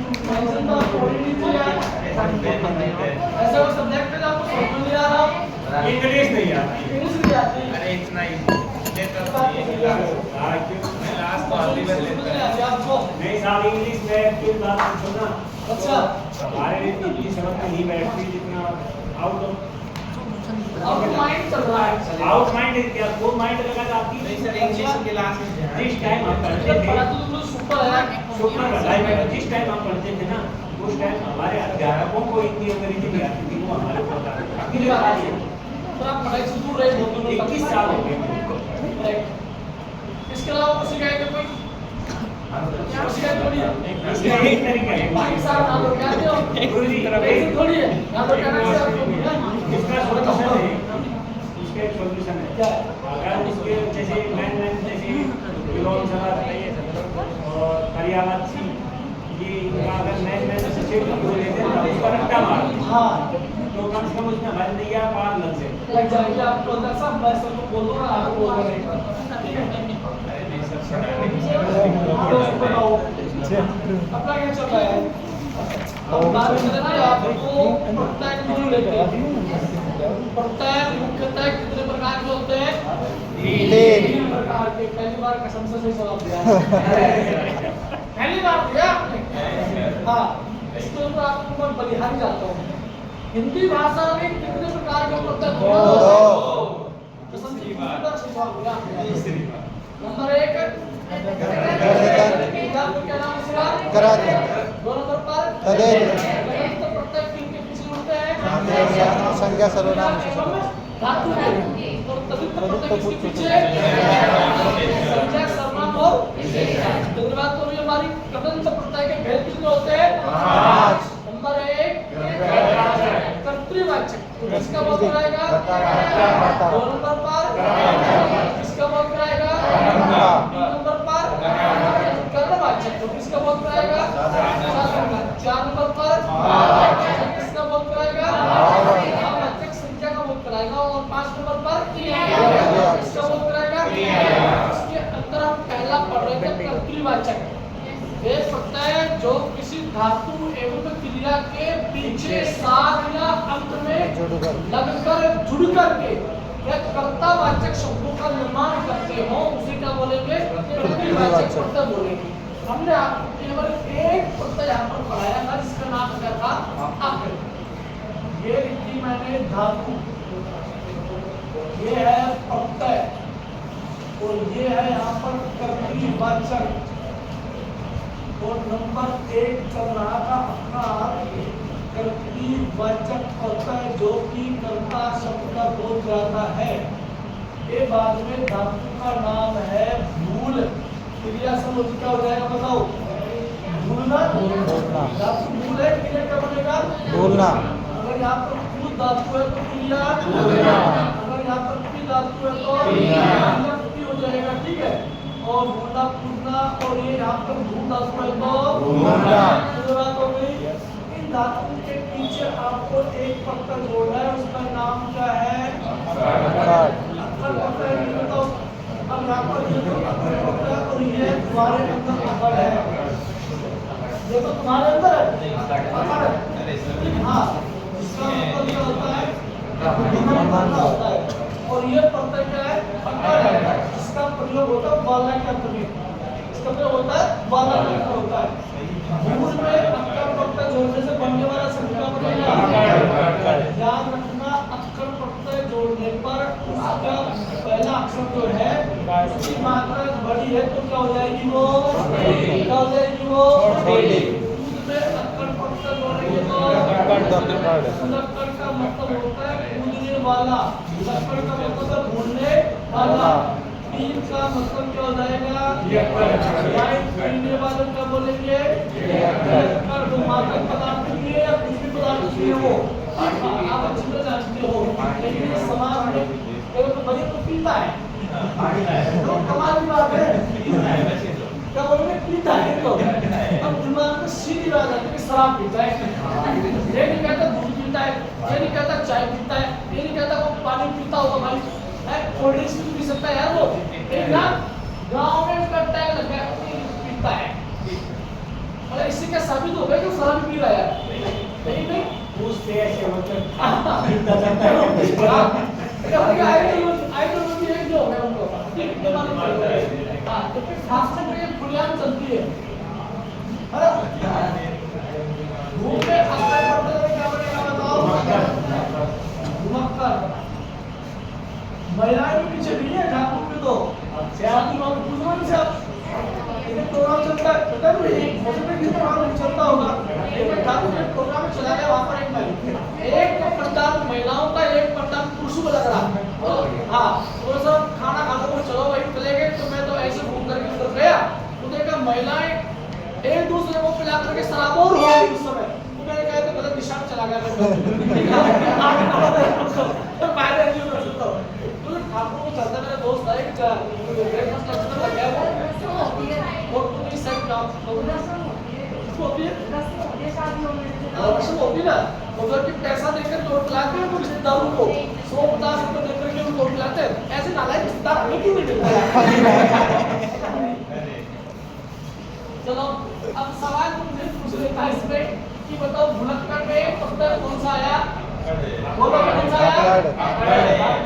Mention तो थोड़ी नीचे यार ऐसा वो सब्जेक्ट है आपको समझ में नहीं आ रहा इंग्लिश नहीं आती इंग्लिश नहीं आती अरे इतना ही लेटर मैं लास्ट तो आखिरी में लेता है आपको नहीं साहब इंग्लिश में फिर बात पूछो ना अच्छा हमारे इतनी समझ में नहीं बैठती जितना आउट माइंड चल रहा है आउट माइंड क्या वो माइंड लगा जाती नहीं सर इंग्लिश क्लास में जिस टाइम हम पढ़ते जब पढ़ा थे तो सुपर है सुपर पढ़ाई में जिस टाइम हम पढ़ते थे ना उस टाइम हमारे अध्यापकों को इतनी अंग्रेजी नहीं आती थी वो हमारे को बताते थे पर आप पढ़ाई से दूर रहे बहुत दिनों तक 21 साल हो गए इसके अलावा कुछ शिकायत है कोई क्या शिकायत थोड़ी है इसका एक तरीका है पाकिस्तान ना तो क्या दो ऐसे थोड़ी है ना तो कहना से आपको इसका सॉल्यूशन है इसका एक सॉल्यूशन है क्या अगर इसके जैसे मैन जैसे विलोम सलाह और पर्यावरण ये इनका अगर मैन से चेक कर लेते हैं तो उसका रट्टा मार हां तो कम से कम उसमें हमारे नैया पार लग जाए लग जाएगी आपको अंदर सब मैं सबको बोल दूंगा आप बोल रहे हैं अपना क्या चल रहा है अब बात करें ना आपको प्रत्यय गुण लेते हैं प्रत्यय मुख्यतः कितने प्रकार के होते हैं तीन प्रकार के पहली बार कसम से सही जवाब दिया पहली बार दिया आपने हाँ इसके ऊपर आपको मैं बलिहारी जाता हूँ हिंदी भाषा में कितने प्रकार के प्रत्यय नंबर एक क्या नाम है दो नंबर पर प्रत्यय किनके पीछे होते हैं संज्ञा सर्वनाम धातु और तभी प्रत्यय किसके पीछे संज्ञा सर्वनाम और धन्यवाद तो हमारी कथन प्रत्यय के भेद कितने होते हैं नंबर एक कर्तृवाचक इसका बोध कराएगा दो नंबर पर इसका बोध कराएगा तीन नंबर पर कर्मवाचक तो किसका बोध कराएगा चार नंबर पर किसका बोध कराएगा वाचक संख्या का बोध कराएगा और पांच नंबर पर किसका बोध कराएगा इसके अंदर हम पहला पढ़ रहे थे कर्तृवाचक वे प्रत्यय जो किसी धातु एवं क्रिया के पीछे साथ या अंत में लगकर जुड़कर के या कर्तावाचक शब्दों का निर्माण करते हो उसे क्या बोलेंगे कर्तृवाचक प्रत्यय बोलेंगे हमने आपको केवल एक प्रत्यय यहाँ पर पढ़ाया था जिसका नाम क्या था अक्र ये लिखी मैंने धातु ये है प्रत्यय और ये है यहाँ पर कर्तृवाचक और नंबर एक चल रहा था अपना कर्तृवाचक प्रत्यय जो कि कर्ता शब्द का बोध कराता है ये बाद में धातु का नाम है भूल क्रिया समूह क्या हो जाएगा बताओ भूलना धातु भूल है क्रिया क्या बनेगा भूलना अगर यहाँ पर भूल धातु है तो क्रिया अगर यहाँ पर पी धातु है तो क्रिया हो जाएगा ठीक है और भूलना पूछना और ये यहाँ पर भूल धातु है तो बात हो गई इन धातु के पीछे आपको एक पत्ता जोड़ना है उसका नाम क्या है अक्खर पत्ता है ये बताओ अब यहाँ पर ये तो अक्खर पत्ता है और ये तुम्हारे अंदर अक्खर है ये तो तुम्हारे अंदर है अक्खर है हाँ इसका मतलब क्या होता है और ये पत्ता क्या है अक्खर है इसका प्रयोग होता है बाला के अंत में इसका प्रयोग होता है बाला के अंत होता है भूल में अक्खर प्रत्यय जोड़ने से बनने वाला शब्द क्या बनेगा ध्यान रखना अक्खर प्रत्यय जोड़ने पर उसका पहला अक्षर जो है उसकी मात्रा बड़ी है तो क्या हो जाएगी वो क्या हो जाएगी वो भूल में अक्खर प्रत्यय जोड़ेंगे तो मुनक्कर का मतलब होता है कूदने वाला मुनक्कर का मतलब है भूलने वाला तीन का मतलब क्या हो जाएगा पीने वाले क्या बोलेंगे जो मादक पदार्थ की है या कुछ भी पदार्थ की है वो आप अच्छी तरह जानते हो लेकिन समाज में तो भैया तो पीता है तो कमाल की बात है क्या बोलेंगे पीता है तो अब दिमाग में सीधी बात आती है कि शराब पीता है ये नहीं कहता दूध पीता है ये नहीं कहता चाय पीता है ये नहीं कहता वो पानी पीता होगा भाई कोल्ड ड्रिंक्स भी पी सकता है यार वो एक ना गांव में उसका टैग लगा है पीता है अरे इससे क्या साबित हो गया कि शराब पी रहा है? नहीं नहीं पूछते ऐसे मतलब इतना चलता है आइडियोलॉजी एक जो हो गया उनको ठीक है मालूम है। हां तो फिर खास में ये खुलेआम चलती है। धूप में अक्सर पड़ते हुए क्या बनेगा बताओ? घुमक्कर। महिलाएं भी पीछे नहीं है ठाकुर में तो शादी में पूछना से आप ये प्रोग्राम चलता है पता नहीं एक हॉस्पिटल की प्रोग्राम चलता होगा लेकिन ठाकुर के प्रोग्राम चला गया वहां पर एक महिला एक पंडाल महिलाओं का एक पंडाल पुरुषों को लग रहा हाँ तो सब खाना खाते हुए चलो भाई चले गए तो मैं तो ऐसे घूम करके उधर गया तो देखा महिलाएं एक दूसरे को पिला करके शराबोर हो गई उस समय तो मैंने कहा तो गलत दिशा में चला गया पहले नहीं कर सकता तो ठाकुर को चलता मेरा दोस्त है कि ब्रेकफास्ट लंच लग गया वो तुम इस साइड जाओ होती है रस्म होती है ना उधर की पैसा देकर लोग पिलाते हैं तो रिश्तेदारों को 150 रुपए देकर के उनको पिलाते हैं ऐसे नालायक रिश्तेदार हमें क्यों नहीं मिलता चलो अब सवाल तुमसे पूछ लेता है इसमें कि बताओ भुलक्कड़ में पत्थर कौन सा आया बोलो कौन सा आया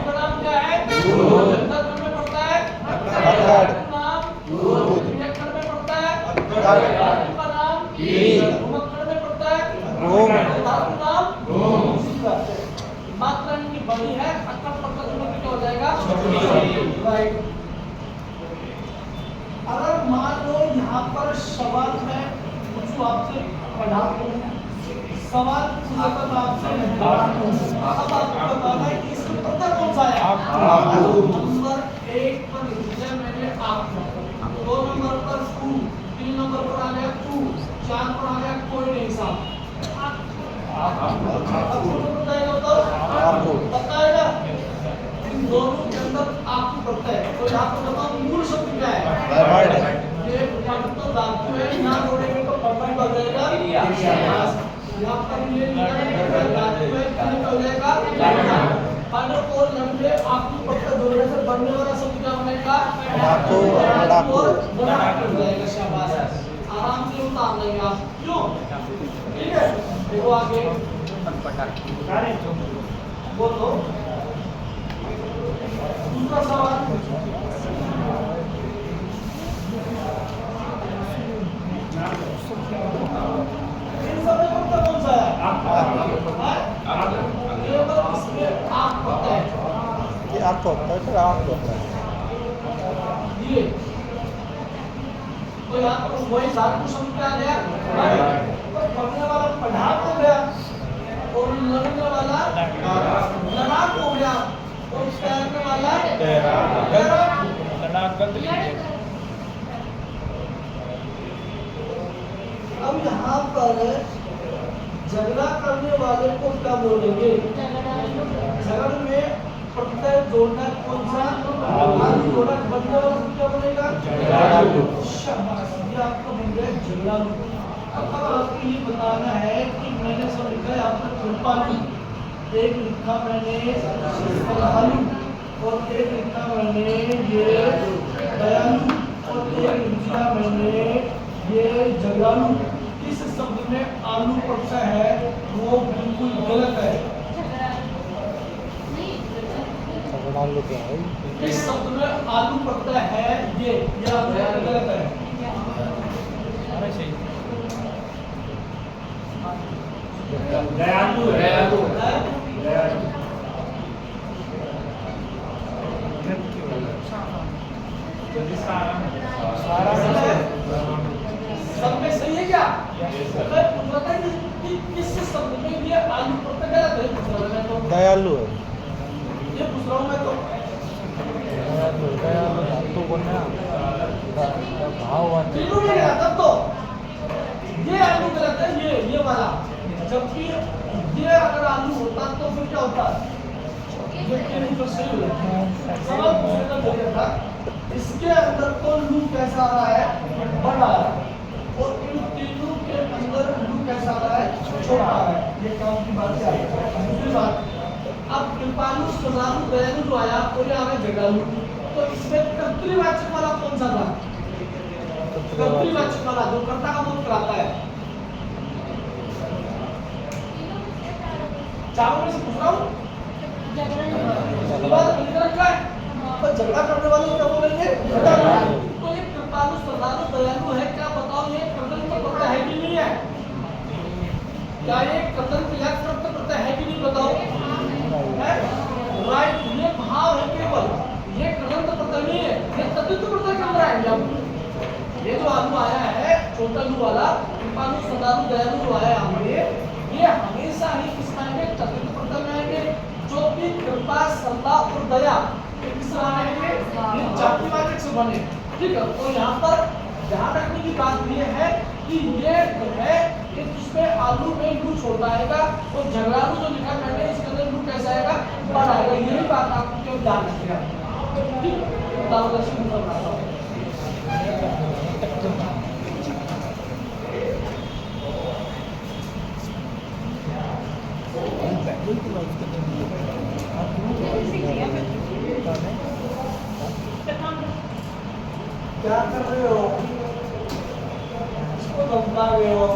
का नाम क्या है पत्थर में पड़ता है पत्थर नाम भुलक्कड़ में पड़ता है का नाम भुलक्कड़ में पड़ता है नाम मात्रा इनकी बड़ी है अक्कड़ पत्थर में क्या हो जाएगा राइट। अगर मान लो यहाँ पर सवाल मैं पूछूं आपसे पढ़ा सवाल पूछने पर आपसे अब आपको बताना है कि इसमें पत्थर कौन सा है नंबर 1 पर लिखा मैंने आप 2 नंबर पर 2 3 नंबर पर आ गया 2 4 पर आ गया कोई नहीं साहब आपको बताएगा तो बताएगा इन दोनों के अंदर आपको पता है तो यहाँ पर बताओ मूल शब्द क्या है ये पद तो धातु है ना जोड़ेंगे तो परमानेंट हो जाएगा यहाँ पर ये धातु है क्या हो जाएगा पद और लंबे आपको पत्ता जोड़ने से बनने वाला शब्द क्या बनेगा धातु और बड़ा हो जाएगा शाबाश आराम से उतार लेंगे आप क्यों ठीक है देखो आगे बोलो दूसरा सवाल इन सब में पत्ता कौन सा है इसमें आँख पत्ता है ये आपको होता है फिर आपको होता है ये तो यहाँ पर वही धातु शब्द क्या आ गया तो पढ़ने वाला पढ़ाक हो गया और लगने वाला लड़ाक हो गया और तैरने वाला अब यहाँ पर झगड़ा करने वाले को क्या बोलेंगे झगड़ में प्रत्यय जोड़ना कौन सा आलू जोड़ा बनने वाला को क्या बोलेगा शाबाश ये आपको बन गया झगड़ालू। अब आपको ये बताना है कि मैंने सब लिखा है आपका कृपालु एक लिखा मैंने श्रद्धालु और एक लिखा मैंने ये दयालु और एक लिखा मैंने ये झगड़ालू। इस शब्द में आलू पड़ता है वो बिल्कुल गलत है आलू क्या है इस शब्द में आलू पड़ता है ये गलत है दयालु दयालु सब में सही है क्या मैं पूछ रहा था कि किस शब्द में ये आलू पड़ता गलत है पूछ रहा मैं तो दयालु है ये पूछ रहा हूँ मैं तो दयालु धातु बना भाव तीनों में गया तब तो ये आलू गलत है ये वाला जबकि ये अगर आलू होता तो फिर क्या होता ये तीनों तो सही हो जाता सवाल पूछने का जरिया था इसके अंदर तो लू कैसा आ रहा है बड़ा है और इन तीनों के अंदर लू कैसा आ रहा है छोटा है ये काम की बात है दूसरी बात अब कृपालु श्रद्धालु दयालु जो आया तो ये आ गया झगड़ालू तो इसमें कर्तृवाचक वाला कौन सा था कर्तृवाचक वाला जो कर्ता का बोध कराता है। चारों में से पूछ रहा हूँ रखा है तो झगड़ा करने वाले क्या बोलेंगे? तो ये कृपालु श्रद्धालु दयालु है, क्या बताओ ये कदम तो करता है कि नहीं है? क्या ये कदम क्रिया करता है कि नहीं बताओ? है राइट, ये भाव है केवल, ये कदम तो करता नहीं है, ये तत्व तो करता कर रहा है। जब ये जो आलू आया है छोटा लू वाला कृपालु श्रद्धालु दयालु जो आया हमें, ये हमेशा ही किस आएंगे? चतुर्थ प्रथम में आएंगे, जो कि कृपा श्रद्धा और दया किस आएंगे? ये जातिवाचक से बने, ठीक है। तो यहाँ पर ध्यान रखने की बात ये है कि ये है कि उसमें आलू में लू छोड़ आएगा और झगड़ालू जो लिखा मैंने इसके अंदर लू कैसा आएगा? बढ़ आएगा। यही बात आपको क्यों ध्यान रखिएगा, ठीक है। उदाहरण बनाता हूँ क्या कर रहे हो? इसको धमका रहे हो?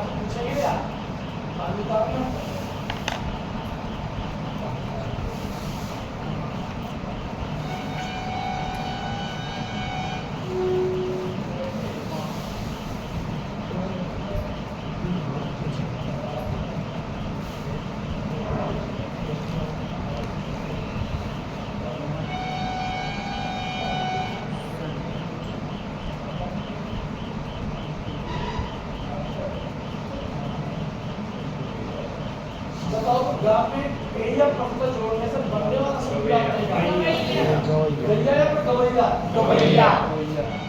पूछेंगे क्या? ग्राफ में एरिया प्रमुख जोड़ने से बनने वाला शब्द क्या बनेगा? गलिया या फिर गवैया? गवैया।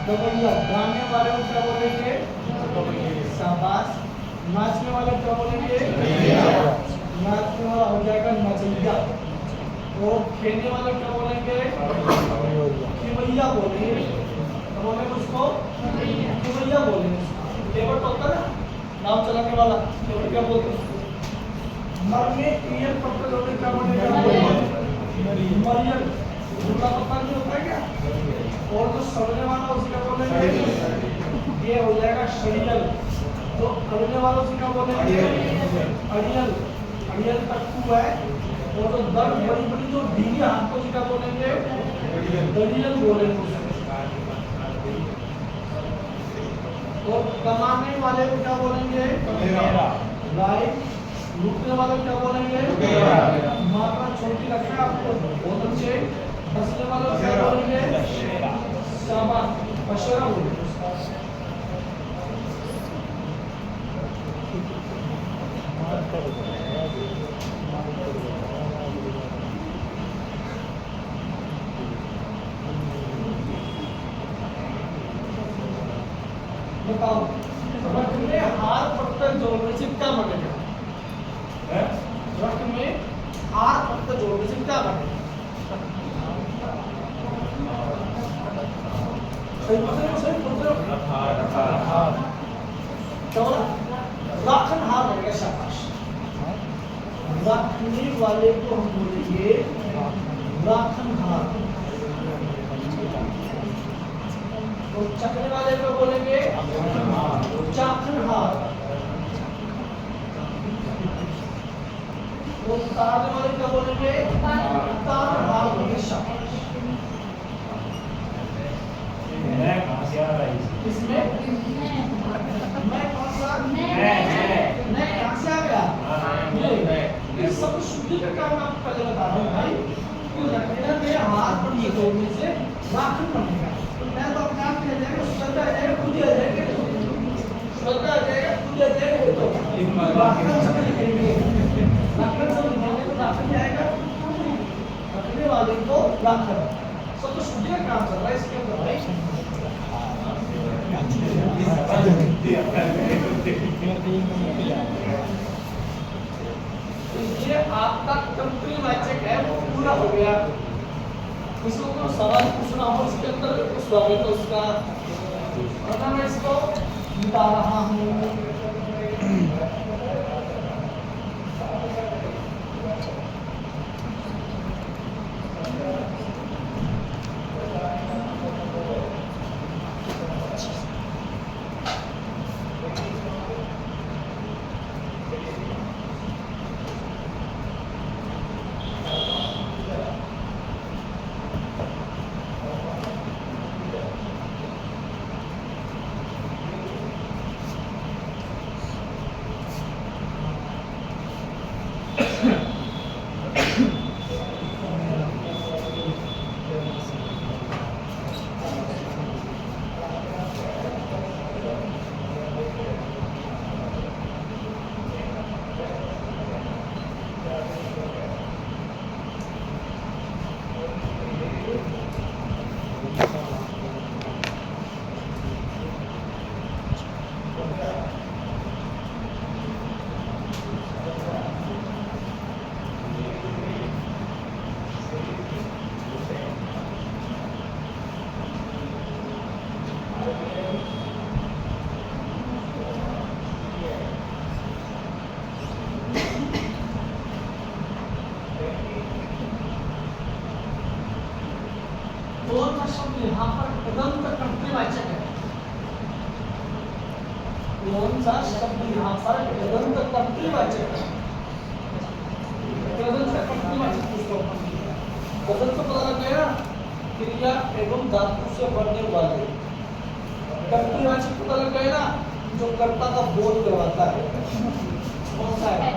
गवैया। गाने वाले को क्या बोलेंगे? शाबाश। नाचने वाले क्या बोलेंगे? नाचने वाला हो जाएगा नचैया। और खेलने वाला क्या बोलेंगे? खेवैया बोलेंगे। क्या बोलेंगे उसको? खेवैया बोलेंगे। लेबर तो होता है ना, नाव चलाने वाला, लेबर क्या बोलते हैं उसको? मर में ईयर पकड़ लोगे क्या बोलेगा? मरियल। दूसरा पत्ता नहीं होता है क्या? और जो सड़ने वाला उसका बोलेंगे, ये हो जाएगा शरीयल। तो अड़ने वाला उसका बोलेंगे अड़ियल। अड़ियल तक है। और जो दर्द बड़ी बड़ी जो ढीली हाथ को क्या बोलेंगे? दड़ियल बोलेंगे उसको। और कमाने वाले को क्या बोलेंगे? राइट। लूटने वाले को क्या बोलेंगे? मात्रा छोटी रखना आपको बहुत अच्छे। हंसने वाले को क्या बोलेंगे? शाबाश, बशेरा बोलेंगे। बताओ, रक्त में हार पत्थर जोड़ने से क्या बनेगा? रक्त में हार पत्थर जोड़ने से क्या बनेगा? सही बोल रहे हो? क्या बोला? राखन हार बनेगा। शाबाश। रखने वाले को हम बोलेंगे राखन हार। तो चखने वाले को बोलेंगे चाखन हार। तो उतारने वाले को बोलेंगे उतार हार बोलेंगे। शाबाश। मैं कहाँ से आ रहा है इसमें मैं कौन सा? मैं कहाँ से आ गया? ये सब शुद्धि का काम आपको पहले बता रहा हूँ भाई। कि रखने में हाथ पड़िए जोड़ने से राखन बनेगा। तो मैं तो अपने आप कह जाएगा श्रद्धा आ जाएगा, खुद ही आ जाएगा। श्रद्धा आ जाएगा, खुद ही आ जाएगा। तो राखन सब लिखेंगे। राखन सब लिखेंगे तो राखन ही आएगा। रखने वाले को राखन। सब तो शुद्धि का काम चल रहा है इसके अंदर भाई। ये आपका कंट्री वाचक है वो पूरा हो गया। इसको कोई सवाल पूछना हो इसके अंदर तो स्वागत है उसका। वरना मैं इसको बता रहा हूँ। कौन सा शब्द यहाँ पर तदंत कर्तृवाचक है? कौन सा शब्द यहाँ पर तदंत कर्तृवाचक है? तदंत कर्तृवाचक किसको? तदंत तो पता लग गया, क्रिया एवं धातु से बनने वाले। कर्तृवाचक पता लग गया ना, जो कर्ता का बोध करवाता है। कौन सा है?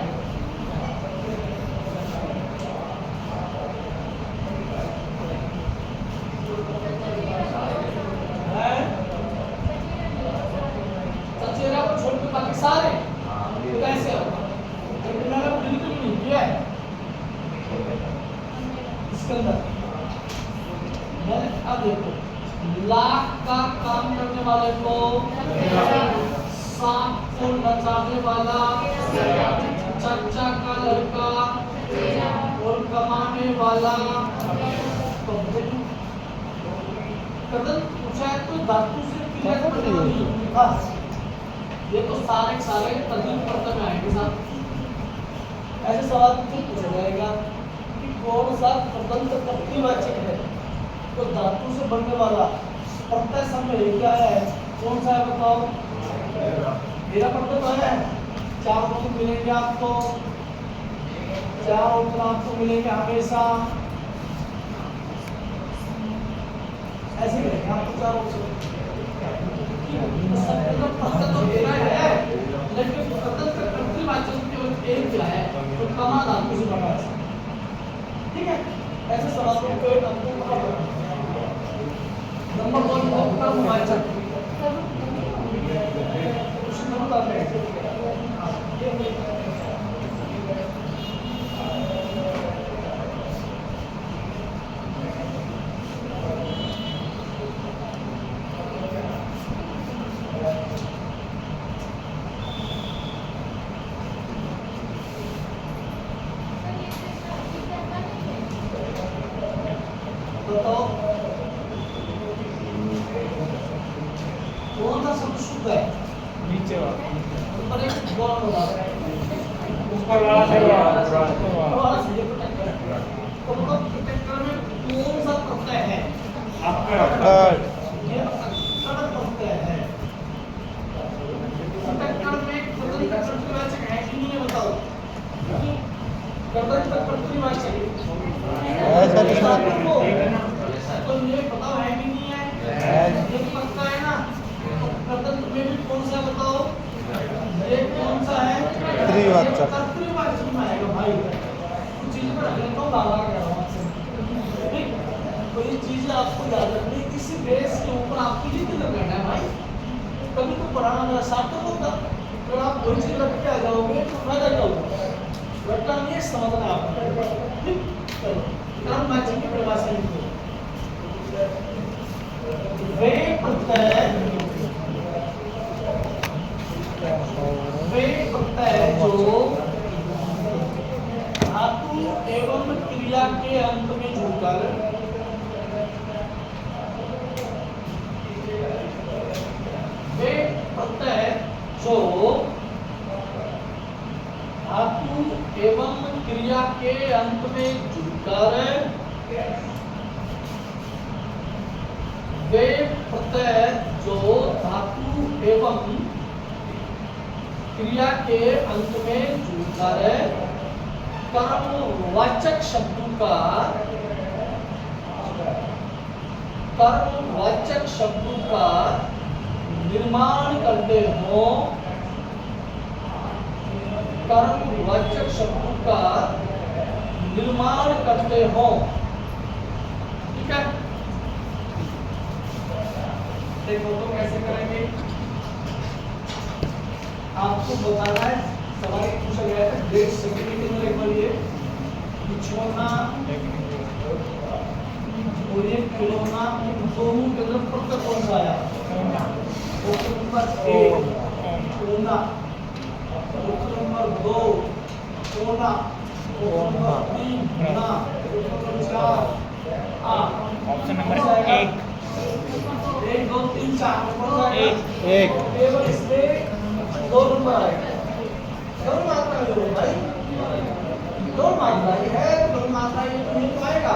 चचेरा को छोड़ के बाकी सारे तो कैसे होगा? मैंने बिल्कुल नहीं किया है इसके अंदर। मैंने अब देखो लाख का काम करने वाले को, सांप को नचाने वाला, चाचा का लड़का और कमाने वाला कदम पूछा है तो धातु से क्रिया करने वाली बस ये तो सारे सारे तद्धित प्रत्यय में आएंगे साहब। ऐसे सवाल पूछा जाएगा कि कौन सा तदंत प्रतिवाचक है तो धातु से बनने वाला प्रत्यय समय क्या है कौन सा है बताओ। मेरा प्रत्यय तो है चार ऑप्शन मिलेंगे आपको, चार ऑप्शन आपको मिलेंगे हमेशा ऐसे मिलेंगे आपको चार ऑप्शन। तो मेरा है लेकिन तदंत प्रतिवाचक केवल एक क्या है तो कमा धातु से बना है। ठीक है ऐसे सवालों को आपको पता होगा। नंबर 1 कर्मवाचक उसमें बताते हैं बताओ कौन सा शब्द शुद्ध है नीचे वाला ऊपर एक गौण होगा ऊपर वाला सही है तो मतलब प्रोटेक्टर में कौन सा प्रत्यय है आपका ये अक्षर प्रत्यय है। प्रोटेक्टर में तदंत प्रतिवाचक है कि नहीं है बताओ। तदंत प्रतिवाचक ऐसा नहीं तो ये बताओ है कि नहीं है ये पक्का है ना। तो तदंत में भी कौन सा बताओ ये कौन सा है त्रिवाचक। त्रिवाचक में आएगा भाई कुछ चीज पर रखने को बाबा कह रहा हूं आपसे। ठीक तो ये चीजें आपको याद रखनी किसी बेस के ऊपर आपको ये क्लियर करना है भाई। कभी तो पढ़ाना मेरा सार्थक होगा अगर आप कोई चीज रख के आ जाओगे तो फायदा क्या होगा रटना नहीं है समझना आपको। ठीक चलो कर्म मैचिंग की परिभाषा लिखो। वे प्रत्यय जो धातु एवं क्रिया के अंत में जुड़कर वे प्रत्यय जो धातु एवं क्रिया के अंत में जुड़कर वे प्रत्यय जो धातु एवं क्रिया के अंत में जुड़कर कर्मवाचक शब्दों का निर्माण करते हो कर्मवाचक शब्दों का निर्माण करते हो। ठीक है देखो तो कैसे करेंगे आपको बताना है। सवाल पूछा गया था डेट सेकंड में लिख लीजिए बिछोना और ये खिलौना इन दोनों के अंदर प्रत्यय कौन सा आया ऑप्शन नंबर 1 कोना ऑप्शन नंबर 2 कोना ऑप्शन नंबर 3 ना ऑप्शन नंबर 4 ऑप्शन नंबर 1 1 2 3 4 एक केवल इसमें 2 नंबर आएगा। 2 मात्रा जो है भाई 2 मात्रा ये है 2 मात्रा ये तो नहीं पाएगा।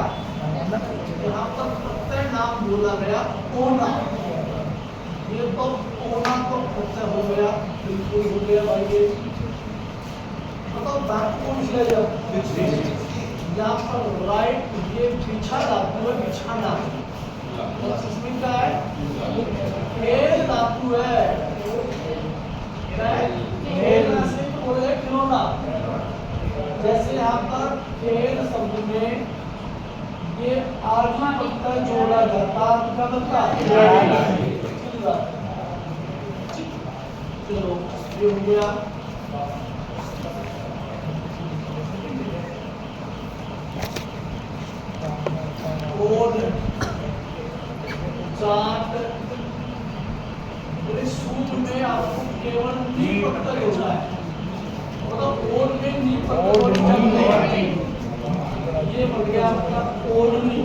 यहाँ पर प्रत्यय नाम बोला गया ओना ये तो ओना तो प्रत्यय हो गया बिल्कुल हो गया भाई ये बताओ धातु कौन सी है जब यहाँ पर राइट ये पीछा धातु है बिछाना इसमें क्या है खेल धातु है खेलना से तो बोले खिलौना। जैसे यहाँ पर खेल शब्द में ये आगे प्रत्यय जोड़ा जाता क्या बनता चलो ये हो गया। कोड चार्ट सूत्र में आपको केवल 3 प्रत्यय होता है मतलब ओढ़ में नी पकड़ ये बढ़ गया आपका ओढ़नी।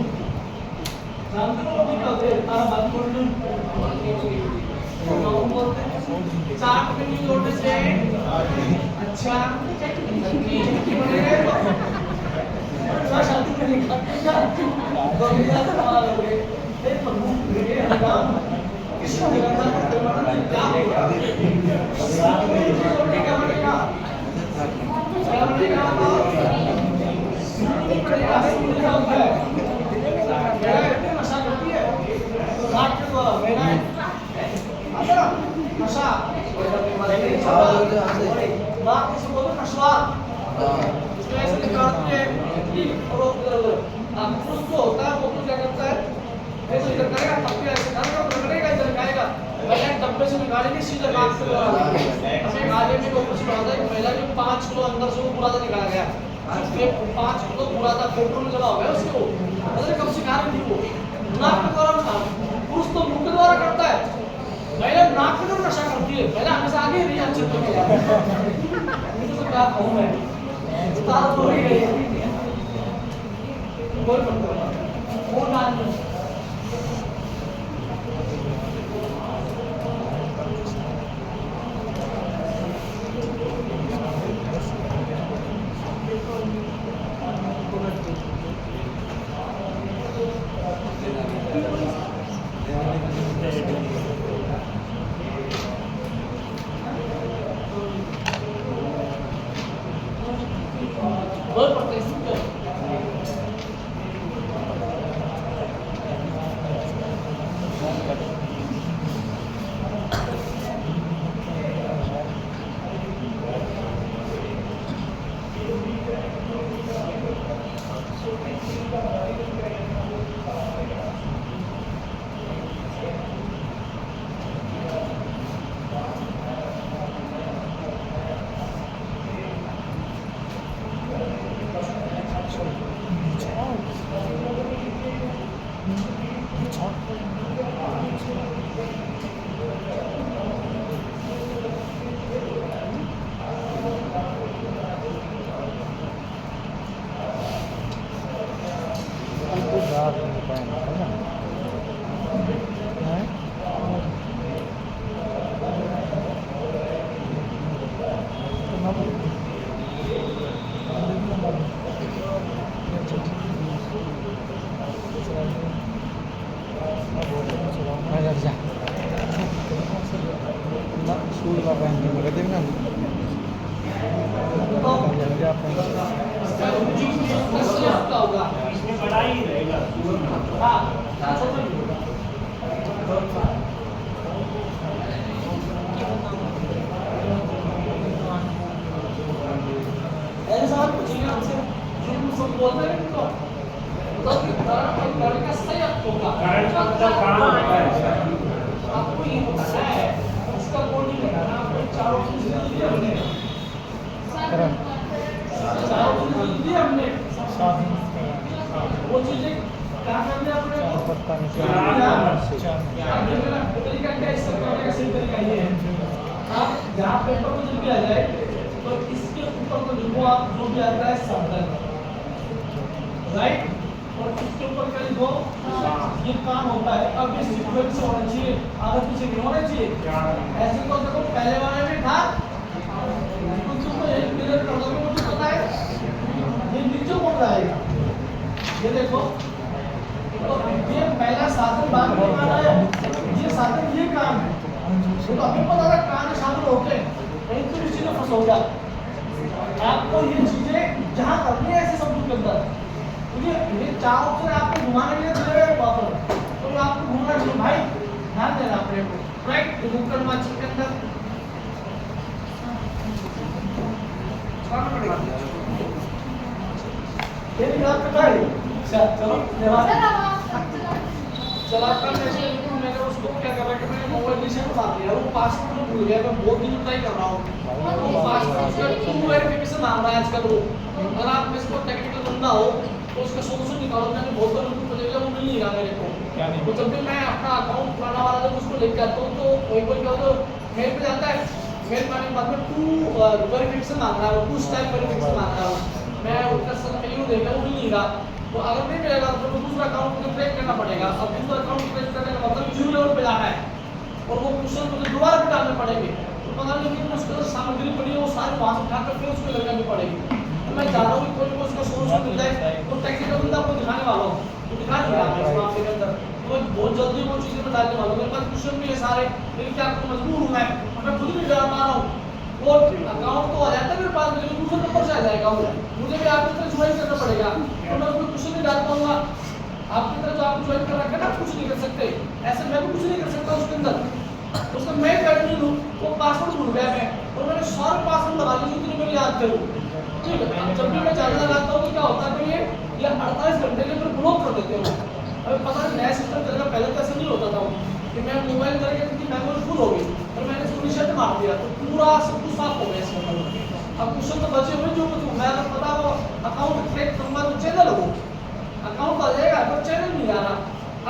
जानते हो अभी क्या होते हैं? तारा बात बोलने बोलते हैं चाट में नहीं जोड़ने से अच्छा शादी में नहीं खाते दुनिया से मार हो गए एक प्रभु ये हराम किसको दिखाना है क्या होगा साथ में क्या बनेगा क्या बनेगा नहीं पड़ेगा नहीं होता है नशा करती है रात के द्वारा मेरा आता नशा बात किसी बोलो नशवा इसमें ऐसे निकालती है कि अब उसको होता है वो क्या करता है ऐसे इधर करेगा तब भी ऐसे करेगा पकड़ेगा इधर खाएगा पहले डब्बे से निकालेंगे सीधा नाक से ऐसे गाले में ऊपर से आता है पहला जो 5 किलो अंदर से वो पूरा निकाला गया उसमें 5 किलो पूरा था फोटो में चला हुआ है उसको अरे कब सिखा रही थी वो नाक के द्वारा था पुरुष तो मुख के द्वारा करता है महिला नाक के द्वारा नशा करती है पहले हमेशा आगे नहीं अच्छे तो क्या मुझे तो क्या कहूं मैं उतार तो ही गई कोई पता वो नाक इसमें बड़ा ही रहेगा ऐसा पूछिए हमसे जो सब बोलते हैं तो कारण का सही होगा कारण का मतलब काम होता है आपको ये पता है इसका कोड नहीं लगाना आपको चारों चीजें दी हमने चारों चीजें दी हमने वो चीजें क्या करने आपने तरीका क्या इसका करने का सही तरीका ये है आप जहाँ पेपर में जब भी आ जाए तो इसके ऊपर तो लिखो आप जो भी आता है सावधान राइट और इसके ऊपर क्या लिखो ये काम होता है अब ये सीक्वेंस होना चाहिए आगे पीछे नहीं होना चाहिए ऐसे तो देखो पहले वाले में था कुछ तो एक क्लियर कर दो मुझे पता है ये नीचे मुड़ जाएगा ये देखो तो ये पहला साधन बाद में आना है ये साधन ये काम है तो अभी पता था कान शामिल होते नहीं तो इस चीज में फंस हो गया आपको ये चीजें जहाँ करनी है ऐसे शब्दों के अंदर ये चार ऑप्शन आपको घुमाने के लिए दिए गए वहाँ पर तो आपको घूमना चाहिए भाई ध्यान देना अपने को राइट रिमूव करना चाहिए के अंदर ये भी याद रखा है चलो चला कर मैंने उसको क्या कर रहा है मैंने मोबाइल नीचे उठा दिया वो पासवर्ड में भूल गया मैं बहुत दिन ट्राई कर रहा हूँ वो पासवर्ड का टू वेरिफिकेशन मांग रहा है आजकल वो अगर आप में इसको टेक्निकल बंदा हो तो उसका सोल्यूशन निकालो मैंने बहुत बार उनको बदला वो मिल नहीं रहा मेरे को क्या नहीं तो जब भी मैं अपना अकाउंट पुराना वाला जब उसको लेके आता हूँ तो कोई कोई क्या तो मेल पे जाता है मेरे माने बाद में टू वेरिफिकेशन मांग रहा है, टू स्टेप वेरिफिकेशन मांग रहा हूँ, मैं उसका सब मेन्यू देगा वो नहीं देगा, तो अगर नहीं मिलेगा तो दूसरा अकाउंट मुझे क्रिएट करना पड़ेगा। अब दूसरा अकाउंट क्रिएट करने का मतलब जीरो लेवल पे जाना है और वो क्वेश्चन मुझे दोबारा भी डालने पड़ेंगे, तो पता नहीं कि उसका सामग्री पड़ी है वो सारी वहाँ से उठाकर फिर उसको लगानी पड़ेगी। तो मैं चाह रहा हूँ कि कोई उसका सोल्यूशन मिल जाए, तो टेक्निकल बंदा आपको दिखाने वाला हूँ, तो दिखा नहीं रहा मैं इस मामले के अंदर, तो मैं बहुत जल्दी वो चीज़ें में डालने वाला हूँ। मेरे पास क्वेश्चन भी है सारे, लेकिन क्या आपको मजबूर हूँ मैं खुद नहीं जान पा रहा हूँ। वो अकाउंट तो आ जाता है मेरे पास, लेकिन दूसरे नंबर से आ जाएगा वो, मुझे भी आपकी तरह ज्वाइन करना पड़ेगा, तो मैं उसमें क्वेश्चन नहीं डाल पाऊंगा। आपकी तरह जो आप ज्वाइन कर रखा है ना, कुछ नहीं कर सकते, ऐसे मैं भी कुछ नहीं कर सकता उसके अंदर, उसका मैं एडमिन हूँ, वो पासवर्ड भूल गया मैं, और मैंने सारे पासवर्ड लगा लिए जितने मैं याद करूँ, ठीक है। अब जब भी मैं जानना लगाता हूँ तो क्या होता है कि ये 48 घंटे के अंदर ब्लॉक कर देते हो। अभी पता नहीं नया सिस्टम चलेगा, पहले तो ऐसा नहीं होता था कि मैं मोबाइल करके इनकी मेमोरी फुल हो गई और मैंने इसको रीसेट मार दिया तो पूरा सब कुछ साफ हो गया इसके अंदर। अब क्वेश्चन तो बचे हुए जो कुछ मैं अगर पता हो अकाउंट क्रिएट करूंगा तो चैनल हो, अकाउंट आ जाएगा पर चैनल नहीं आ रहा,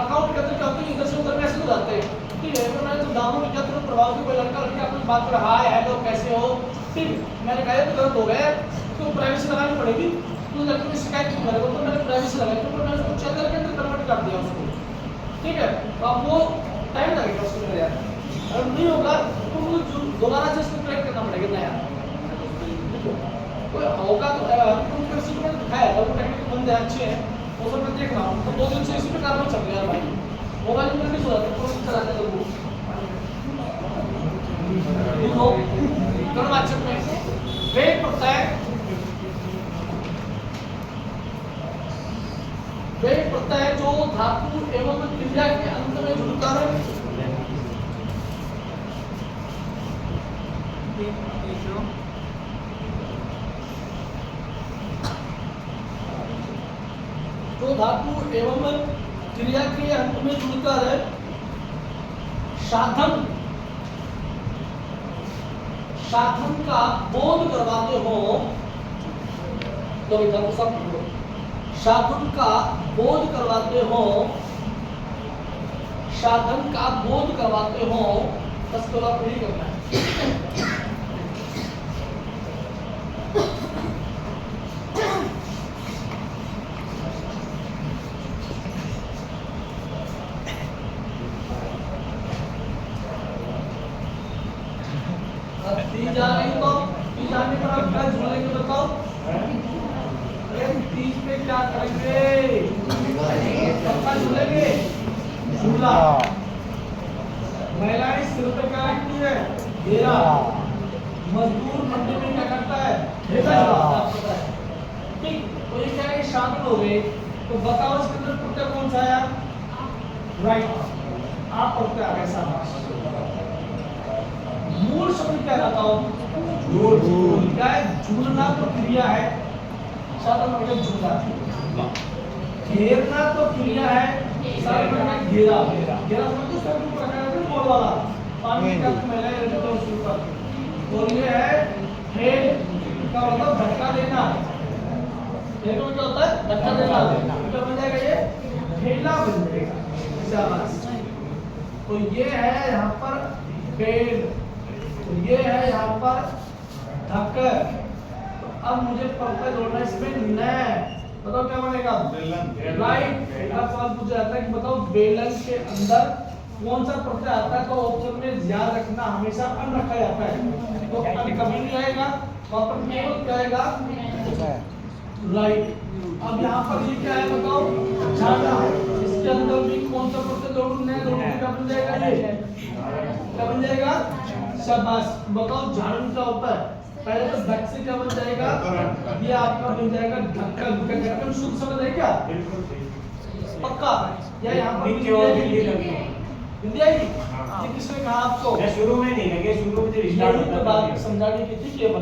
अकाउंट के अंदर क्या होता है इधर से उधर मैसेज हो जाते हैं, ठीक है। तो मैंने तो डाउनलोड किया तो प्रभाव से कोई लड़का लड़की अपनी बात कर हाय हेलो कैसे हो, ठीक, मैंने कहा तो गलत हो गया तो प्राइवेसी लगानी पड़ेगी, तो लड़की ने शिकायत की मेरे को, तो मैंने प्राइवेसी लगाई, तो मैंने उसको चैनल के अंदर कन्वर्ट कर दिया उसको, ठीक है। तो अब वो टाइम लगेगा उसको मेरे यार, अगर नहीं होगा तो मुझे दोबारा से इसको क्रिएट करना पड़ेगा नया, कोई होगा तो तुम किसी को दिखाया था, वो टेक्निकल बंदे अच्छे हैं, वो सब मैं देख रहा हूँ, तो 2 दिन से इसी पे काम चल रहा है भाई, मोबाइल में नहीं हो जाता तो चलाते लोग देखो कर्मवाचक में वे प्रत्यय जो धातु एवं क्रिया के अंत में जुड़कर जो धातु एवं क्रिया के अंत में जुड़कर साधन का बोध करवाते हो, तो इधर सब साधन का बोध करवाते हो, साधन का बोध करवाते हो, बस थोड़ा पूरी करना है। जाने पर आप क्या झूलेंगे बताओ, 30 पे क्या करेंगे, पक्का झूलेंगे, झूला। महिलाएं सिर पे क्या रखती है, घेरा। मजदूर मंडी में क्या करता है, घेरा चलाता है, ठीक। तो ये क्या है, शामिल हो गए, तो बताओ इसके अंदर प्रत्यय कौन सा है, राइट, आप प्रत्यय आ गए साहब। मूल शब्द क्या रहता हो, क्या है, झूलना तो क्रिया है, साधन मतलब झूला, घेरना तो क्रिया है, साधन मतलब घेरा, घेरा समझो सब प्रकार का मोड़ वाला पानी का मैंने तो शुरू कर, और ये है हेल का मतलब धक्का देना, हेल में क्या होता है, धक्का देना, क्या बन जाएगा ये, हेला बन जाएगा, शाबाश। तो ये है यहाँ पर बेल, तो ये है यहाँ पर धक्कर, तो अब मुझे प्रत्यय जोड़ना इसमें न, बताओ क्या बनेगा, राइट। पहला सवाल पूछा जाता है कि बताओ बेलन के अंदर कौन सा प्रत्यय आता है, तो ऑप्शन में याद रखना हमेशा अन रखा जाता है, तो अन कभी नहीं आएगा, वहां पर केवल क्या आएगा, राइट। अब यहाँ पर ये क्या है बताओ, झाड़ा, इसके अंदर भी कौन सा प्रत्यय जोड़ना है, क्या बन जाएगा, ये क्या बन जाएगा, शाबाश। बताओ झाड़ू क्या होता है, पहले तो धक से क्या बन जाएगा, ये आपका बन जाएगा धक्का, धक्का शुद्ध समझ है क्या, पक्का, या यहाँ पर हिंदी आएगी, ये किसने कहा आपको, मैं शुरू में नहीं लगे, शुरू में जो स्टार्ट होता था बात समझाने की थी केवल,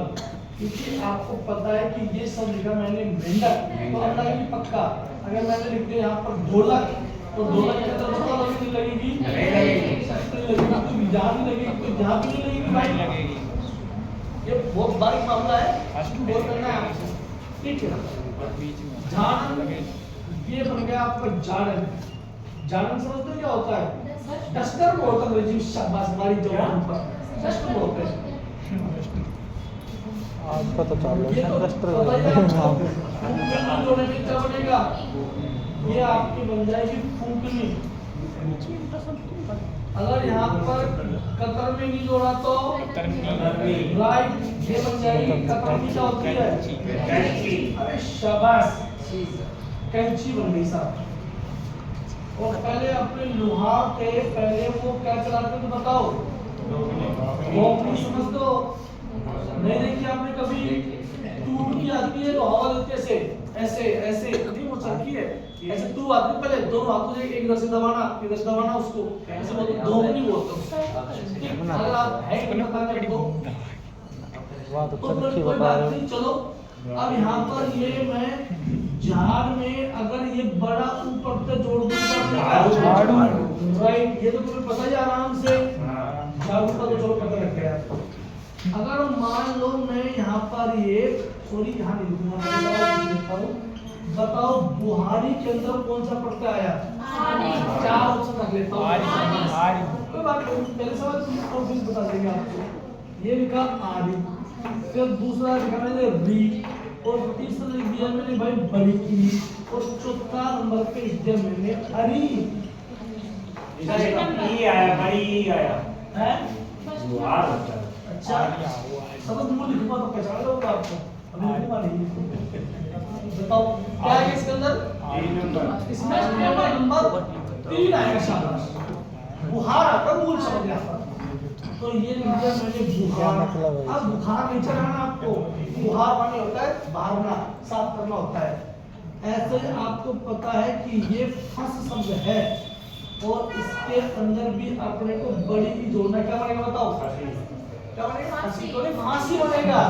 क्योंकि आपको पता है कि ये सब लिखा मैंने मेंढक, तो अब लगेगी पक्का, अगर मैंने लिख दिया यहाँ पर ढोलक, तो ढोलक के अंदर पक्का लगेगी, लगेगी तो यहाँ भी लगेगी, तो यहाँ भी नहीं लगेगी भाई, लगेगी। ये बहुत बारीक मामला है, बोल करना है आपको, ठीक है। झाड़न, ये बन गया आपका झाड़न, झाड़न समझते हो क्या होता है, डस्टर बोलते हैं जी, शाबाश, हमारी जबान पर डस्टर बोलते हैं, आज पता चल ये रहा तो है बताइए आपको, फूंकनी जोड़ने में क्या बनेगा? ये आपकी बन जाएगी फूंकनी। अगर यहाँ पर कतर में नहीं जोड़ा तो राइट, ये बन जाएगी कतर की क्या होती है? अरे शाबाश, कैंची बन गई साहब। और पहले अपने लोहार थे, पहले वो क्या चलाते थे बताओ? वो अपनी समझ दो। नहीं देखी आपने कभी? टूट की आती है तो हवा देती है ऐसे ऐसे ऐसे, नहीं वो चलती है ऐसे। टू आती है, पहले दोनों हाथों से एक इधर से दबाना उसको ऐसे बोलते हैं, धोनी बोलते हैं। ठीक, अगर आप है कि नहीं पता नहीं तो वहाँ तो कोई चरखी बात बता रहे नहीं। चलो अब यहाँ पर ये मैं झाड़ में अगर ये बड़ा ऊपर से जोड़ दूंगा, झाड़ू। राइट, ये तो तुम्हें पता ही आराम से। झाड़ू का तो चलो पता लग गया। अगर मान लो मैं यहाँ पर ये सॉरी यहाँ नहीं लिखूंगा, मैं सवाल पूछ लेता हूँ। बताओ बुहारी के अंदर कौन सा प्रत्यय आया? चार ऑप्शन रख लेता हूँ। कोई बात नहीं, पहले सवाल तुम फिर बता देंगे आपको। ये लिखा आरी, फिर दूसरा लिखा मैंने री, और तीसरा लिख दिया मैंने भाई बड़ी की, और चौथा नंबर पे लिख दिया मैंने हरी। ई आया, बड़ी ई आया है बुहार होता है। अच्छा, सब मूल लिखूंगा तो पहचान लोगे आपको। अभी लिखूंगा नहीं। बताओ क्या है इसके अंदर? तीन नंबर। इसमें पेपर नंबर 3 आएगा। शाबाश, बुहार आता मूल शब्द यहाँ पर। तो ये लिख दिया मैंने बुहार। मतलब है? अब बुखार नहीं चढ़ाना आपको, बुहार माने होता है बहारना, साफ करना होता है। ऐसे आपको पता है कि ये फंस शब्द है और इसके अंदर भी अपने को बड़ी की जोड़ना। क्या बनेगा बताओ? क्या बनेगा? फांसी तो नहीं, फांसी बनेगा।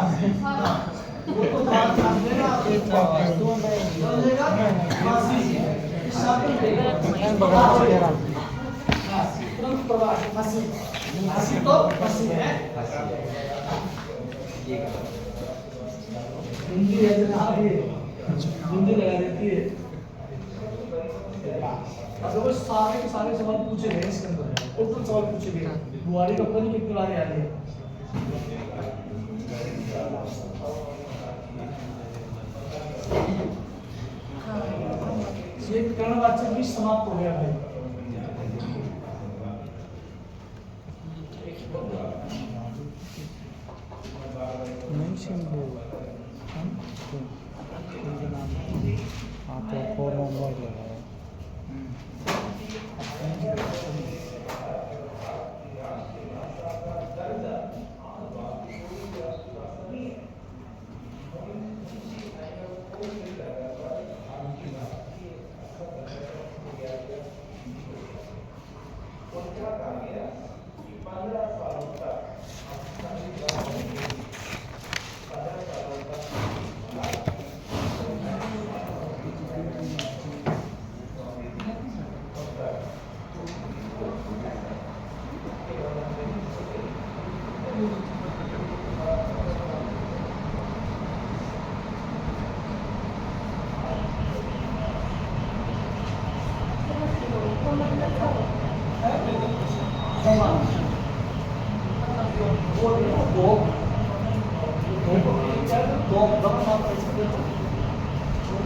वो तो बात जान लेना आप। समझेगा? फांसी शामिल है। तुरंत प्रवाह फांसी, फांसी तो फांसी है। हिंदी है जनाब, ये हिंदी लगा देती है। अब वो सारे के सारे सवाल पूछे गए इसके अंदर, टोटल सवाल पूछे गए। बुहारी का पता नहीं कितनी बार याद है। ये कर्ण वाचक भी समाप्त हो गया भाई। नहीं सिंधु आप फोन नंबर लगाओ।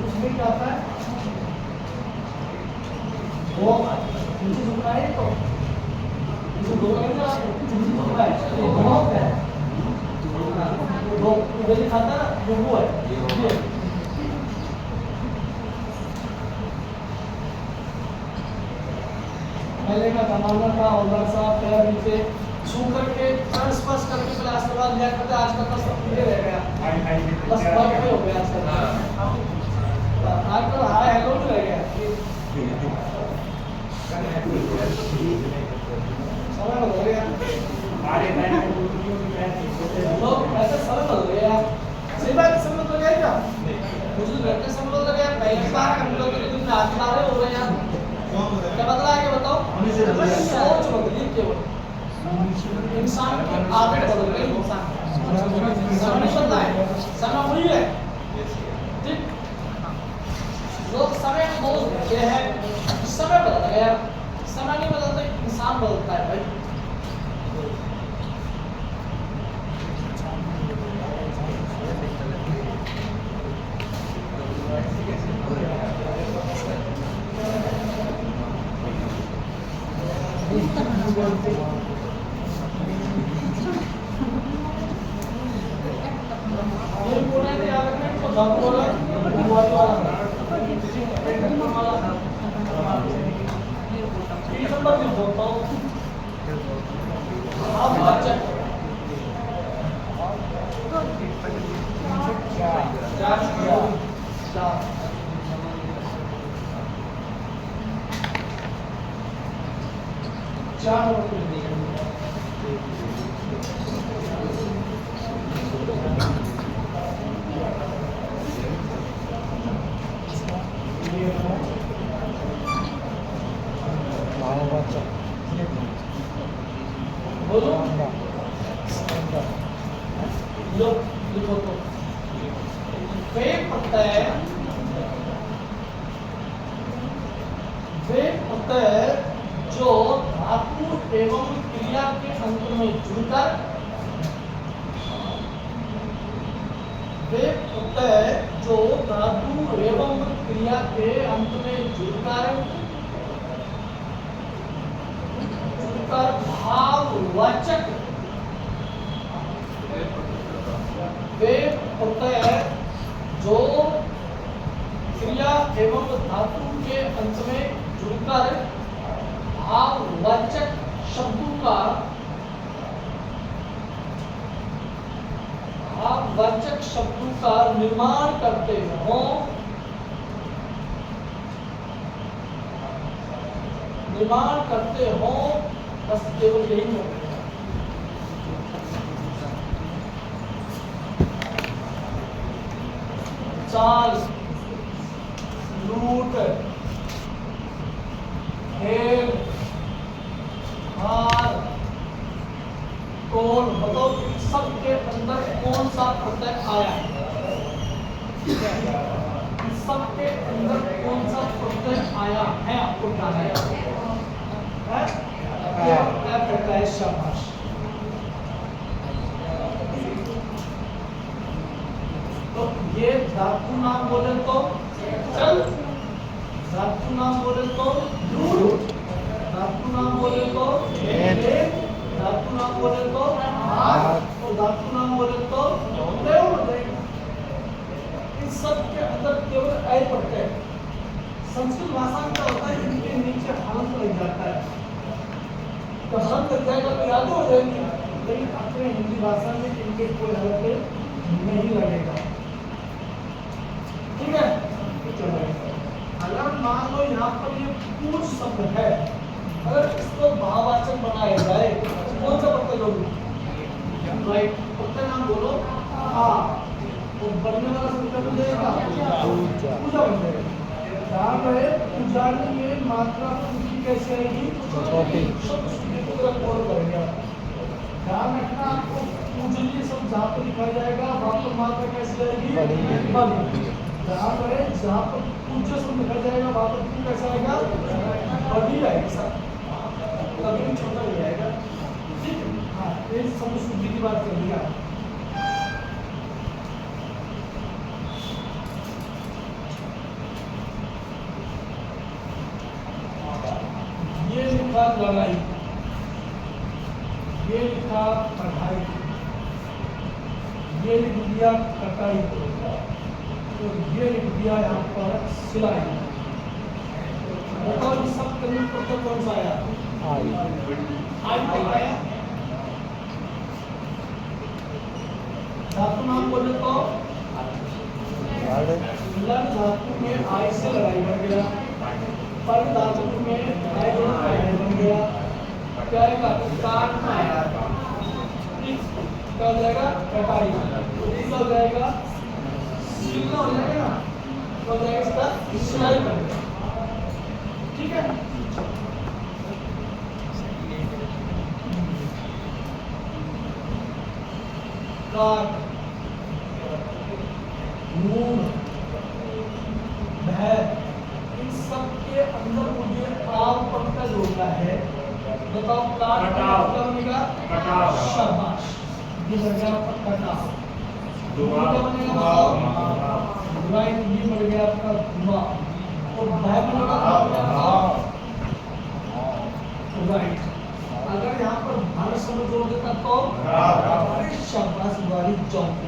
उसमें क्या आता है? दो नीचे झुकना है तो दो लगेगा आपको, नीचे झुकना है तो दो होता है। दो इधर ही खाता है ना, वो है ये। पहले का जमाना था औजार साहब पैर नीचे छू करके स्पर्श करके क्लास के बाद लिया करते, आज का सब पीछे रह गया, बस वर्क पे हो गया आजकल हाय हेलो भी रह गया। समय बदल गया, लोग ऐसे समय बदल गया। सही बात, समय बदल गया क्या? मुझे लगता है समय बदल गया। पहले बार हम लोग के दिन में आज बारे हो रहे हैं, क्या बदला है क्या बताओ? सोच बदली केवल, इंसान की आदत बदल गई। समय नहीं बदला है, समय वही है। ठीक, लोग समय को बोलते हैं समय बदल गया, समय नहीं बदलता, इंसान बदलता है भाई। ये बोलना है याद रखना इसको धातु वाला बुआई वाला ये नंबर भी बोलता हूँ आप वाचक चार बोलो लो लिखो तो वे प्रत्यय जो धातु एवं क्रिया के अंत में जुड़कर वे प्रत्यय जो धातु एवं क्रिया के अंत में जुड़कर भाववाचक वे प्रत्यय जो क्रिया एवं धातु के अंत में जुड़कर भाववाचक शब्दों का निर्माण करते हो बस केवल यही है। चाल, लूट, खेल, हार, कौन, बताओ सबके अंदर कौन सा प्रत्यय आया है? सबके अंदर कौन सा प्रत्यय आया है? आपको क्या है? प्रत्यय शाबाश। तो ये धातु नाम बोले तो चल, धातु नाम बोले तो लूट, धातु नाम बोले तो खेल, धातु नाम बोले तो हार, और धातु नाम बोले तो देव। इन सब के अंदर केवल ऐ प्रत्यय। संस्कृत भाषा में क्या होता है, इनके नीचे हलंत लग जाता है, तो हलंत लग जाएगा तो याद हो जाएगी, लेकिन अपने हिंदी भाषा में इनके कोई हलंत नहीं लगेगा। ठीक है, चलो अगर मान लो यहाँ पर ये पूर्ण शब्द है, अगर इसको भाववाचक बनाया जाए कौन सा प्रत्यय लोगे? राइट, प्रत्यय नाम बोलो। हाँ, वो बनने वाला शब्द बन जाएगा पूजा बन जाएगा। ध्यान रहे, पुजारी में मात्रा पूरी कैसे आएगी? शब्द सूची को जरा कॉल करेंगे। ध्यान रखना, आपको पूजनीय शब्द जहाँ पर लिखा जाएगा वहाँ पर मात्रा कैसे आएगी? बड़ी। ध्यान रहे, जहाँ पर पूज्य शब्द लिखा जाएगा वहाँ पर क्यों कैसा आएगा? बड़ी आएगा, कभी भी छोटा नहीं आएगा। ठीक है, हाँ, ये शब्द शुद्धि की बात कर लिया। ये लिखा लड़ाई, ये लिखा पढ़ाई, ये लिख दिया कटाई, तो ये लिख दिया यहाँ पर सिलाई। बताओ इन सब के प्रत्यय कौन सा आया? आई तो आया। धातु नाम बोले तो लड़ धातु में आई से लड़ाई बन गया, पर धातु में आई बन गया, क्या आएगा? काटना आएगा, क्या हो जाएगा? कटाई, क्या हो जाएगा? सिलना हो जाएगा ना, तो हो जाएगा इसका सिलाई कर देगा। ठीक है, काट, नून, भय, इन सब के अंदर मुझे आव प्रत्यय जोड़ना है। बताओ काट क्या बनेगा? शाबाश, ये बन गया आपका कटाव। क्या बनेगा? बताओ। राइट, ये बन गया आपका धुआं, और भय बनेगा राइट। तो शाबाश वाली चौकी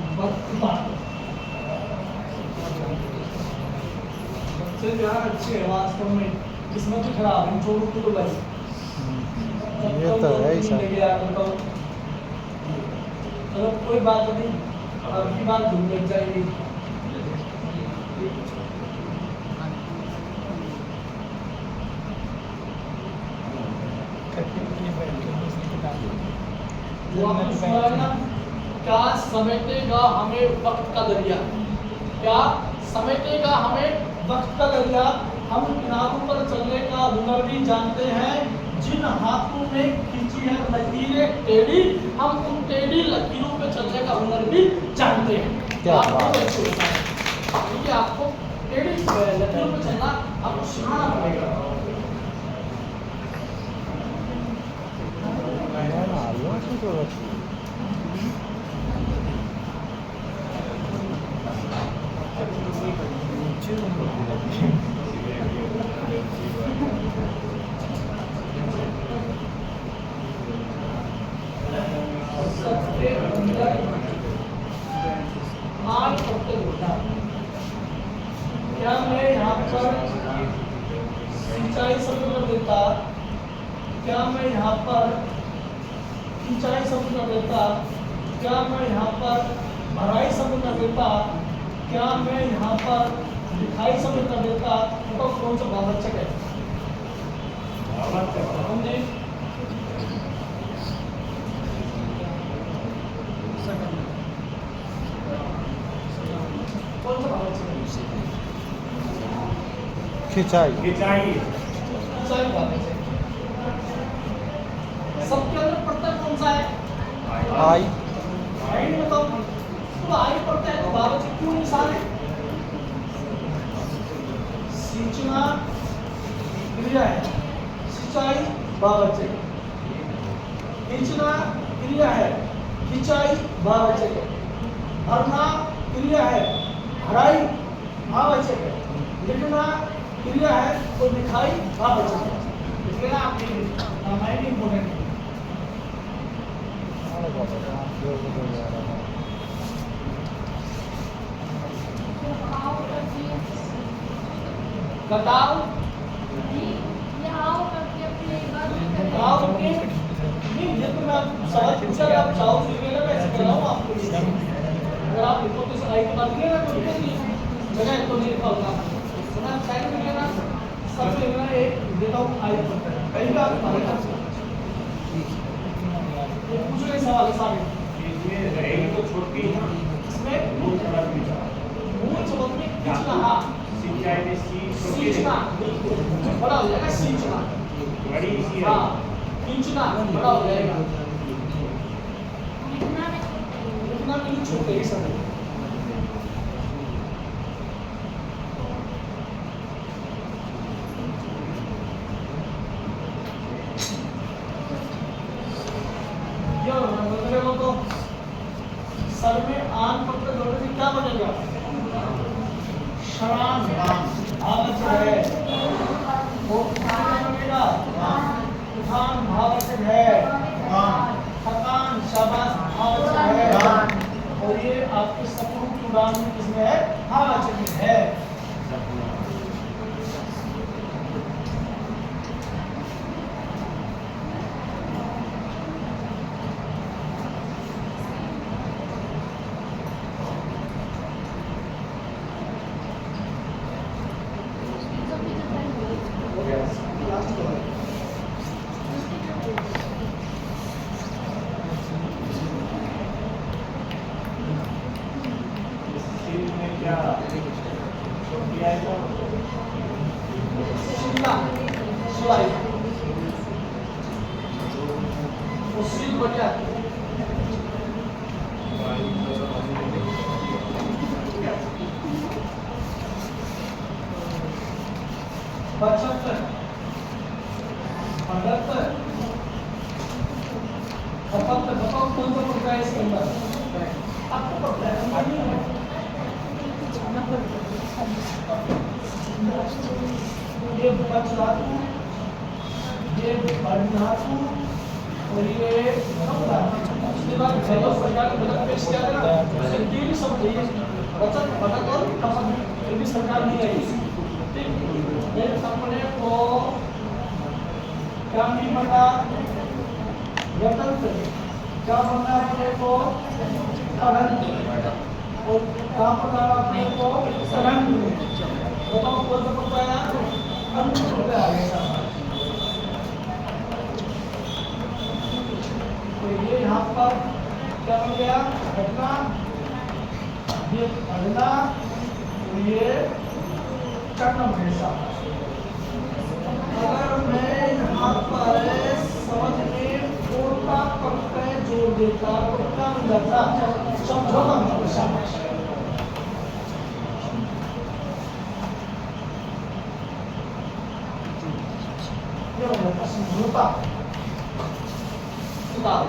से यार अच्छे है वास्तव में, इसमें तो खराब है छोड़ू तो भाई ये तो है ही सर। चलो कोई बात नहीं, अब की बात धूम लग जाएगी। वो आपने सुना है ना, क्या समेटेगा हमें वक्त का दरिया, क्या समेटेगा हमें वक्त का दरिया, हम किनारों पर चलने का हुनर भी जानते हैं, जिन हाथों में खींची है लकीरें टेढ़ी, हम उन टेढ़ी लकीरों पे चलने का हुनर भी जानते हैं। क्या आपको बात है। ऐसे होता है, क्योंकि आपको टेढ़ी लकीरों पे चलना आपको सिखाना पड़ेगा। सबसे अंदर आठ पत्ते होता है। क्या मैं यहाँ पर सिंचाई शब्द कर देता, क्या मैं यहाँ पर सिंचाई शब्द कर देता, क्या मैं यहाँ पर भराई शब्द कर देता, क्या मैं यहाँ पर लिखाई शब्द कर देता, तो कौन सा भावाचक है? समझे? कौन सा भावाचक है? खिंचाई। खिंचाई खिंचाई भावाचक। सबके अंदर प्रत्यय कौन सा है? आई। आई बताओ, तो आई पड़ता है तो भावाचक क्यों निशान है? सिंचना क्रिया है, सिंचाई भावाचक, खींचना क्रिया है, खिंचाई भावाचक है, भरना क्रिया है, भराई भावाचक है, लिखना क्रिया है तो लिखाई भावाचक है। इसलिए ना आपकी रामायण इंपोर्टेंट है। कटाव कटाव के नहीं, ये तो मैं सवाल पूछा कि आप चाहो सीखने ना, मैं सिखाऊंगा आपको ये। अगर आप लिखो तो आई के बाद लिखेगा तो लिखेंगे, जगह तो नहीं लिखा होगा तो मैं साइड में लिखेगा, सबसे मैं एक देता हूँ आई पड़ता है पहली बात हमारे पास ये पूछ रहे सवाल है सारे इसमें रहेगी तो छोटी है, इसमें मूल शब्द में मूल शब्द में खींचना, हाँ सिंचाई में सी छोटी सींचना बड़ा हो जाएगा, सींचना बड़ी सी है। हाँ खींचना बड़ा हो जाएगा, लिखना भी छोटे ही सब। तो सर में आन पत्र जोड़ने से क्या बनेगा? शरान भावाचक है, वो बनेगा उठान भावाचक है, थकान शाबाश भावाचक है, और ये आपके सपनों की उड़ान में किसमें है? भावाचक में है। लास्ट तो है सील में क्या छोटी है तो शिमला शिवाई वो सील बढ़िया पचहत्तर 75 75 बताओ कौन सा पड़ता है इसके अंदर? आपको पड़ता है ये बच धातु, ये बड़ धातु, और ये इसके बाद पहले सरकार ने बजट पेश किया था ना, ये भी सब ये बजट और खपत ये भी सरकार नहीं आई। ठीक, ये अपने को क्या नहीं बना गणतंत्र, क्या बना अपने को और क्या बना अपने को सरहद। बताओ कौन सा पता है? अंत आ गया। तो ये यहाँ पर क्या बन गया? घटना, ये पढ़ना, ये कर्म हमेशा। अगर मैं यहाँ पर समझ में कोटा प्रत्यय जोड़ देता तो क्या बन जाता? समझौता हमेशा। ये बन जाता समझौता। सुधार।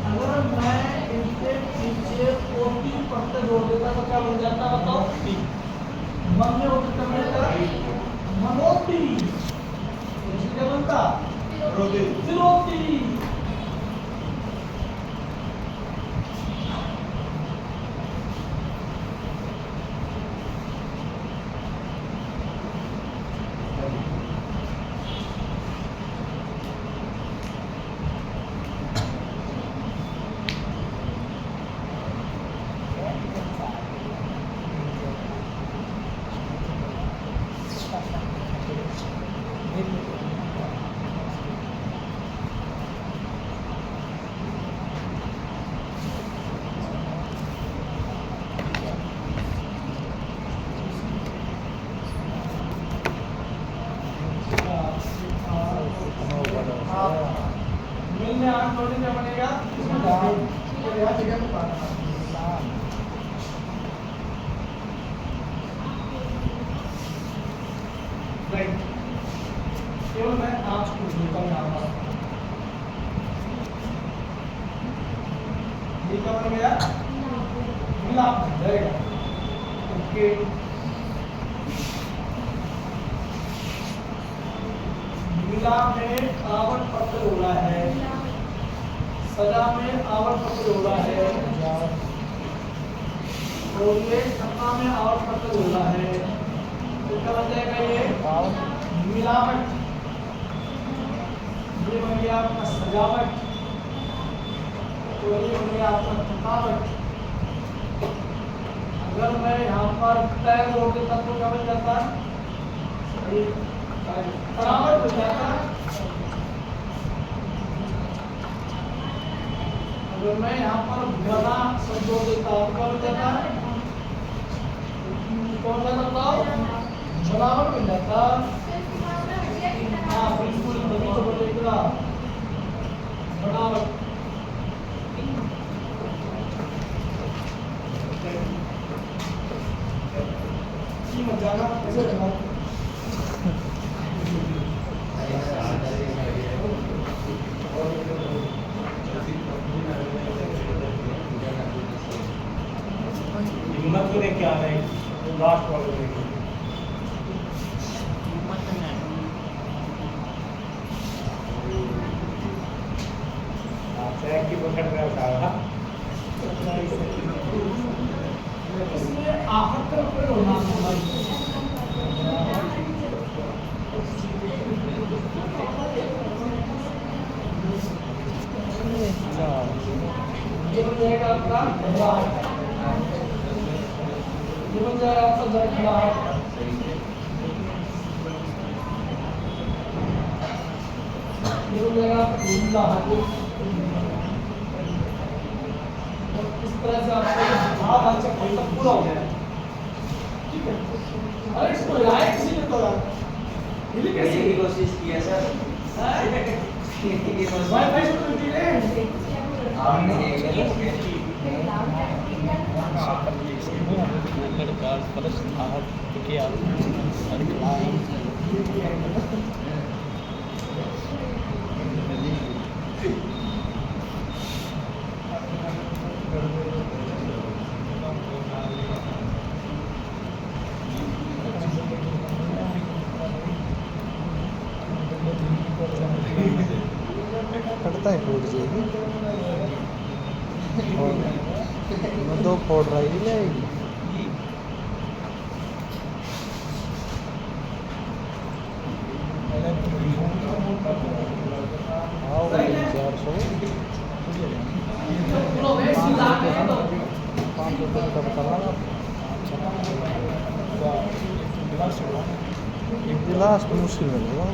अगर मैं इनके पीछे ओटी प्रत्यय जोड़ देता तो क्या बन जाता? बताओ। मन में ओटी कर देता मनोती, क्या बनता? विरोधी। मिलने आठ जोड़ने क्या बनेगा? यहाँ जगह पे पाना। राइट, केवल मैं आज को देता हूँ यहाँ पर। ये क्या बन गया? मिलाप बन जाएगा। ओके, मिलाप में आवट पत्र हो रहा है, सजा में आवट पत्र हो रहा है, और ये सपना में आवट पत्र हो रहा है। तो क्या बन जाएगा? ये मिलावट। ये बन गया आपका सजावट, तो ये बन गया आपका थकावट। अगर मैं यहाँ पर तय जोड़ देता तो क्या बन जाता? तनावट हो जाता। अगर मैं यहाँ पर घना शब्द जोड़ देता तो क्या बन जाता? कौन सा बताओ? बनावट बन जाता। हाँ बिल्कुल, तभी तो बोलेगा बनावट। मत जाना ऐसे रहना। हिम्मत को देख के आता है लास्ट वाले को देख। ट्रैक की पकड़ में उठाया इसमें आहत का प्रयोग होना चाहिए। ये बन जाएगा आपका घबराहट, ये बन जाएगा आपका घबराहट। ये बन जाएगा आपका घबराहट। इस तरह से आपका भाव अच्छा पूरा हो गया। ठीक है, अरे इसको लाए किसी ने तो हिल कैसे की कोशिश की है सर। वाईफाई से तो हमने हमने कटता है फूट जाएगी और मैं 2 फोड़ रही जाएगी आओ 400 पूरा वेट सीधा के तो 500 रुपये का पता लगा गिलास तो मुश्किल में लगा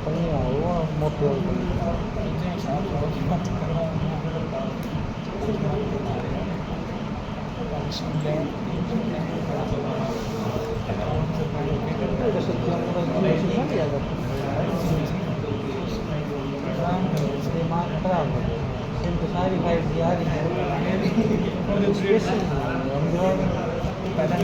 कहीं आओ मोटे दिमाग खराब हो गया तो सारी फाइल आ रही है स्पेशल पैसा